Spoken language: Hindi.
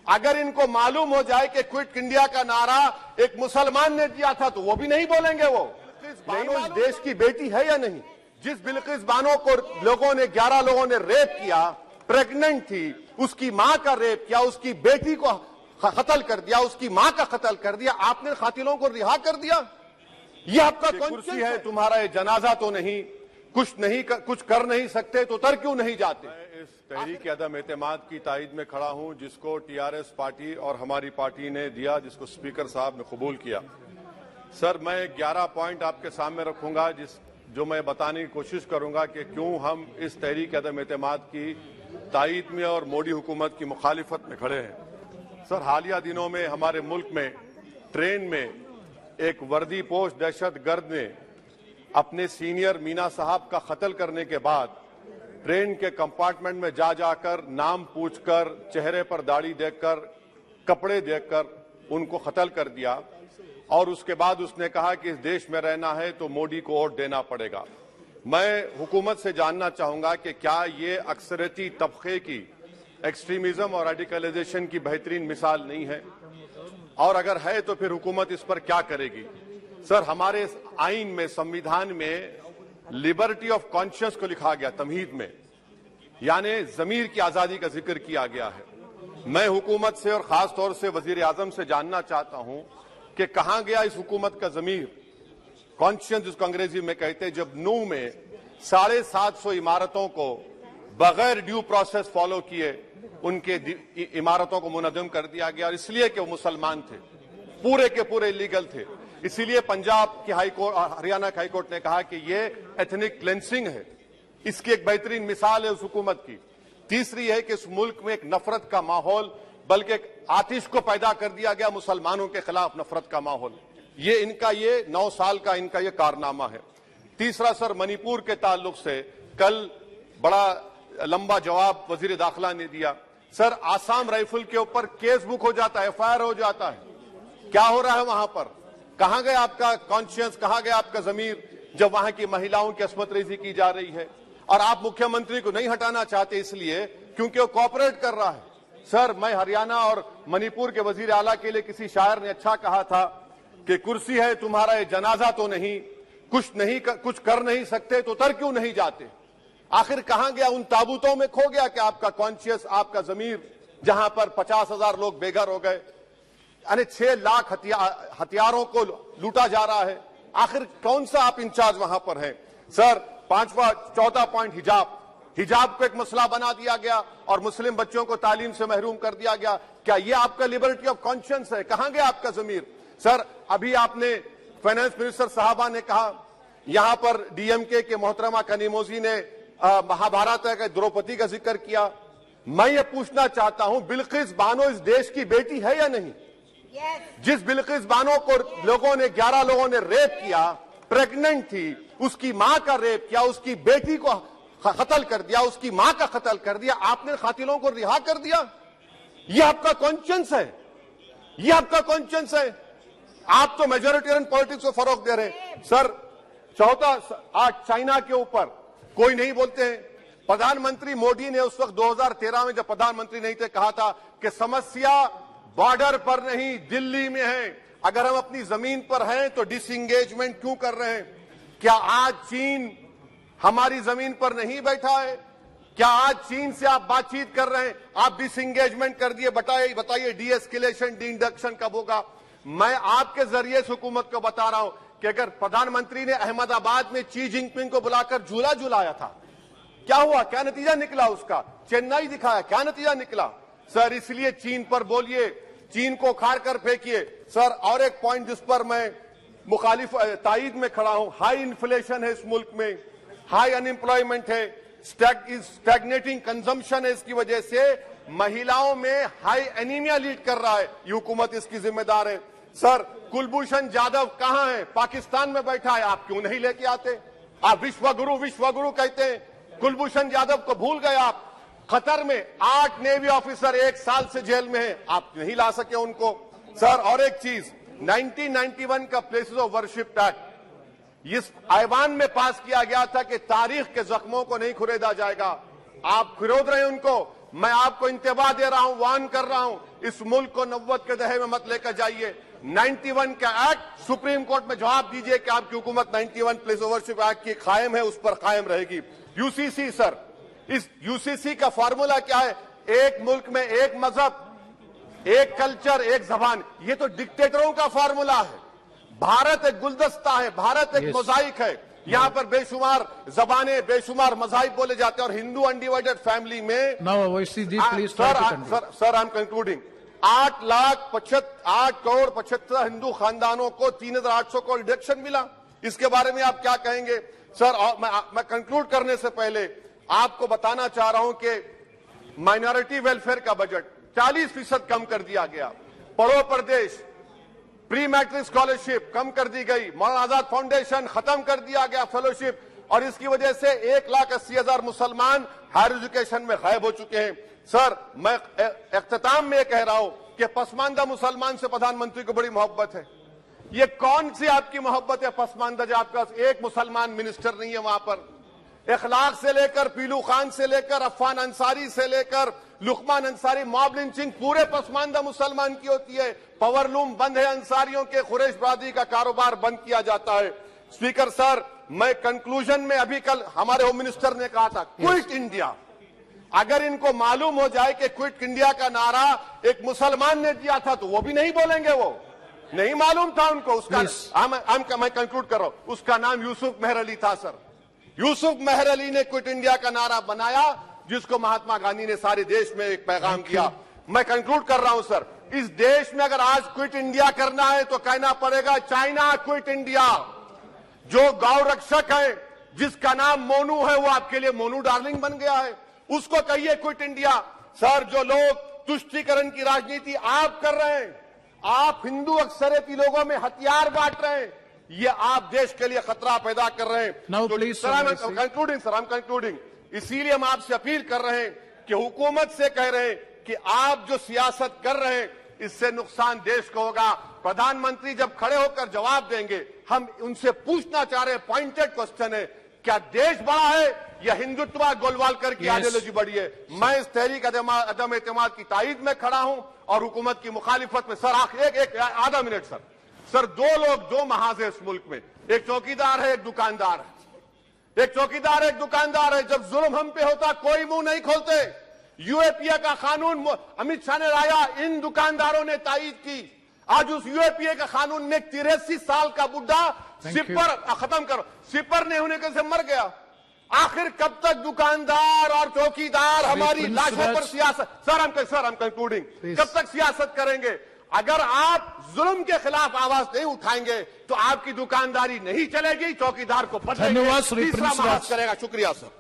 अगर इनको मालूम हो जाए कि क्विट इंडिया का नारा एक मुसलमान ने दिया था तो वो भी नहीं बोलेंगे। वो बानो इस देश की बेटी है या नहीं? जिस बिल्किस बानो को 11 लोगों ने रेप किया, प्रेग्नेंट थी, उसकी मां का रेप किया, उसकी बेटी को कत्ल कर दिया, उसकी मां का कत्ल कर दिया, आपने कातिलों को रिहा कर दिया। ये आपका कुर्सी है, तुम्हारा ये जनाजा तो नहीं, कुछ कर नहीं सकते तो उतर क्यों नहीं जाते? मैं इस तहरीक अदम एतमाद की तायद में खड़ा हूं जिसको टीआरएस पार्टी और हमारी पार्टी ने दिया, जिसको स्पीकर साहब ने कबूल किया। सर, मैं 11 पॉइंट आपके सामने रखूंगा जो मैं बताने की कोशिश करूंगा कि क्यों हम इस तहरीक अदम एतमाद की तायद में और मोदी हुकूमत की मुखालिफत में खड़े हैं। सर, हालिया दिनों में हमारे मुल्क में ट्रेन में एक वर्दीपोश दहशतगर्द ने अपने सीनियर मीना साहब का कत्ल करने के बाद ट्रेन के कंपार्टमेंट में जाकर नाम पूछकर, चेहरे पर दाढ़ी देखकर, कपड़े देखकर उनको कत्ल कर दिया और उसके बाद उसने कहा कि इस देश में रहना है तो मोदी को वोट देना पड़ेगा। मैं हुकूमत से जानना चाहूंगा कि क्या ये अक्सरियती तबके की एक्सट्रीमिज्म और रेडिकलाइजेशन की बेहतरीन मिसाल नहीं है? और अगर है तो फिर हुकूमत इस पर क्या करेगी? सर, हमारे आइन में, संविधान में लिबर्टी ऑफ कॉन्शियस को लिखा गया, तमहीद में, यानी जमीर की आजादी का जिक्र किया गया है। मैं हुकूमत से और खास तौर से वजीर आजम से जानना चाहता हूं कि कहां गया इस हुकूमत का जमीर, कॉन्शियस जिसको अंग्रेजी में कहते हैं, जब नूह में 750 इमारतों को बगैर ड्यू प्रोसेस फॉलो किए उनके इमारतों को मुनज़्ज़म कर दिया गया, और इसलिए कि वो मुसलमान थे, पूरे के पूरे इलीगल थे। इसीलिए पंजाब की हाईकोर्ट और हरियाणा की हाईकोर्ट ने कहा कि ये एथनिक क्लेंसिंग है। इसकी एक बेहतरीन मिसाल है उस हुकूमत की। तीसरी है कि इस मुल्क में एक नफरत का माहौल, बल्कि एक आतिश को पैदा कर दिया गया, मुसलमानों के खिलाफ नफरत का माहौल। ये इनका 9 साल का इनका ये कारनामा है। तीसरा सर, मणिपुर के ताल्लुक से कल बड़ा लंबा जवाब वजीर दाखिला ने दिया। सर, आसाम राइफल के ऊपर केस बुक हो जाता है, एफआईआर हो जाता है। क्या हो रहा है वहां पर? कहां गया आपका कॉन्शियस, कहां गया आपका जमीर जब वहां की महिलाओं की अस्मत रेजी की जा रही है? और आप मुख्यमंत्री को नहीं हटाना चाहते इसलिए क्योंकि वो कोऑपरेट कर रहा है। सर, मैं हरियाणा और मणिपुर के वजीर आला के लिए किसी शायर ने अच्छा कहा था कि कुर्सी है तुम्हारा ये जनाजा तो नहीं, कुछ कर नहीं सकते तो उतर क्यों नहीं जाते? आखिर कहां गया? उन ताबूतों में खो गया कि आपका कॉन्शियस, आपका जमीर, जहां पर 50,000 लोग बेघर हो गए, यानी 6 लाख हथियारों को लूटा जा रहा है। आखिर कौन सा आप इंचार्ज वहां पर हैं? सर, 4था पॉइंट, हिजाब को एक मसला बना दिया गया और मुस्लिम बच्चों को तालीम से महरूम कर दिया गया। क्या ये आपका लिबर्टी ऑफ कॉन्शियस है? कहां गया आपका जमीर? सर, अभी आपने फाइनेंस मिनिस्टर साहबा ने कहा, यहां पर डीएमके के मोहतरमा कनीमोजी ने महाभारत के द्रौपदी का जिक्र किया। मैं ये पूछना चाहता हूं, बिल्किस बानो इस देश की बेटी है या नहीं? जिस बिल्किस बानो को 11 लोगों ने रेप किया, प्रेग्नेंट थी, उसकी मां का रेप किया, उसकी बेटी को कत्ल कर दिया, उसकी मां का कत्ल कर दिया, आपने कातिलों को रिहा कर दिया। ये आपका कॉन्शियस है? ये आपका कॉन्शियस है? आप तो मेजोरिटेरियन पॉलिटिक्स को फरोग दे रहे हैं। सर, चौथा, आज चाइना के ऊपर कोई नहीं बोलते हैं। प्रधानमंत्री मोदी ने उस वक्त 2013 में जब प्रधानमंत्री नहीं थे कहा था कि समस्या बॉर्डर पर नहीं, दिल्ली में है। अगर हम अपनी जमीन पर हैं तो डिसएंगेजमेंट क्यों कर रहे हैं? क्या आज चीन हमारी जमीन पर नहीं बैठा है? क्या आज चीन से आप बातचीत कर रहे हैं? आप डिसएंगेजमेंट कर दिए। बताइए डीएस्केलेशन, डी-इंडक्शन कब होगा? मैं आपके जरिए से हुकूमत को बता रहा हूं कि अगर प्रधानमंत्री ने अहमदाबाद में शी जिनपिंग को बुलाकर झूला झुलाया था, क्या हुआ? क्या नतीजा निकला उसका? चेन्नई दिखाया, क्या नतीजा निकला? सर, इसलिए चीन पर बोलिए, चीन को उखाड़ कर फेंकिए। सर, और एक पॉइंट जिस पर मैं मुखालिफ तायद में खड़ा हूं, हाई इन्फ्लेशन है इस मुल्क में, हाई अनएम्प्लॉयमेंट है, स्टैग्नेटिंग कंजम्पशन है। इसकी वजह से महिलाओं में हाई एनीमिया लीड कर रहा है। ये हुकूमत इसकी जिम्मेदार है। सर, कुलभूषण जाधव कहां है? पाकिस्तान में बैठा है, आप क्यों नहीं लेके आते? आप विश्वगुरु कहते हैं, कुलभूषण जाधव को भूल गए आप। कतर में 8 नेवी ऑफिसर 1 साल से जेल में हैं, आप नहीं ला सके उनको। सर, और एक चीज, 1991 का प्लेसेस ऑफ वर्शिप एक्ट इस ऐवान में पास किया गया था कि तारीख के जख्मों को नहीं खुरेदा जाएगा। आप खुरोद रहे हैं उनको। मैं आपको इंतबाह दे रहा हूं, वार्न कर रहा हूं, इस मुल्क को 90 के दहे में मत लेकर जाइए। 91 का एक्ट सुप्रीम कोर्ट में जवाब दीजिए कि आपकी हुकूमत 91 प्लेस ओवरशिप एक्ट की कायम है, उस पर कायम रहेगी। यूसीसी सर, इस यूसीसी का फॉर्मूला क्या है? एक मुल्क में एक मजहब, एक कल्चर, एक जबान। ये तो डिक्टेटरों का फॉर्मूला है। भारत एक गुलदस्ता है, भारत एक मोजाइक है। यहाँ पर बेशुमार जबानें, बेशुमार मज़ाहिब बोले जाते हैं, और हिंदू अनडिवाइडेड फैमिली में sir I am concluding 8 crore 75 Hindu खानदानों को 3,800 करोड़ डिडक्शन मिला। इसके बारे में आप क्या कहेंगे सर? और मैं कंक्लूड करने से पहले आपको बताना चाह रहा हूं कि माइनॉरिटी वेलफेयर का बजट 40% कम कर दिया गया। पढ़ो प्रदेश, प्री मैट्रिक स्कॉलरशिप कम कर दी गई, मौलाना आजाद फाउंडेशन खत्म कर दिया गया फेलोशिप, और इसकी वजह से 1,80,000 मुसलमान हायर एजुकेशन में गायब हो चुके हैं। सर, मैं इख्तिताम में कह रहा हूं कि पसमानदा मुसलमान से प्रधानमंत्री को बड़ी मोहब्बत है। ये कौन सी आपकी मोहब्बत है पसमानदा, जो आपका एक मुसलमान मिनिस्टर नहीं है वहां पर? इखलाक से लेकर, पीलू खान से लेकर, अफान अंसारी से लेकर लुकमान अंसारी, मॉब लिंचिंग पूरे पसमानदा मुसलमान की होती है। पावरलूम बंद है अंसारियों के, कुरैश बरादरी का कारोबार बंद किया जाता है। स्पीकर सर, मैं कंक्लूजन में अभी कल हमारे होम मिनिस्टर ने कहा था क्विट इंडिया। अगर इनको मालूम हो जाए कि क्विट इंडिया का नारा एक मुसलमान ने दिया था तो वो भी नहीं बोलेंगे। वो नहीं मालूम था उनको। उसका मैं कंक्लूड कर रहा हूं, उसका नाम यूसुफ मेहर अली था सर। यूसुफ मेहर अली ने क्विट इंडिया का नारा बनाया, जिसको महात्मा गांधी ने सारे देश में एक पैगाम किया। मैं कंक्लूड कर रहा हूं सर, इस देश में अगर आज क्विट इंडिया करना है तो कहना पड़ेगा चाइना क्विट इंडिया। जो गौ रक्षक है, जिसका नाम मोनू है, वो आपके लिए मोनू डार्लिंग बन गया है, उसको कहिए क्विट इंडिया। सर, जो लोग तुष्टीकरण की राजनीति आप कर रहे हैं, आप हिंदू अक्सरियती लोगों में हथियार बांट रहे हैं, ये आप देश के लिए खतरा पैदा कर रहे हैं। Sir, I am concluding. इसीलिए हम आपसे अपील कर रहे हैं कि हुकूमत से कह रहे हैं कि आप जो सियासत कर रहे हैं, इससे नुकसान देश को होगा। प्रधानमंत्री जब खड़े होकर जवाब देंगे, हम उनसे पूछना चाह रहे हैं, पॉइंटेड क्वेश्चन है, क्या देश बड़ा है या हिंदुत्व गोलवालकर की आइडियोलॉजी बड़ी है? मैं इस तहरीक अदम एतमाद की तायद में खड़ा हूं और हुकूमत की मुखालिफत में। सर, एक आधा मिनट सर, दो लोग, दो महाज है इस मुल्क में, एक चौकीदार है, एक दुकानदार है। एक चौकीदार, एक दुकानदार है। जब जुल्म हम पे होता कोई मुंह नहीं खोलते। यूएपीए का कानून अमित शाह ने लाया, इन दुकानदारों ने तायद की। आज उस यूएपीए का कानून में 83 साल का बुढ़ा सिपर नहीं होने के से मर गया। आखिर कब तक दुकानदार और चौकीदार हमारी लाशों पर सियासत? सर, हम कंक्लूडिंग, कब तक सियासत करेंगे? अगर आप जुल्म के खिलाफ आवाज नहीं उठाएंगे तो आपकी दुकानदारी नहीं चलेगी, चौकीदार को बदलेंगे, तीसरा महाज करेगा। शुक्रिया सर।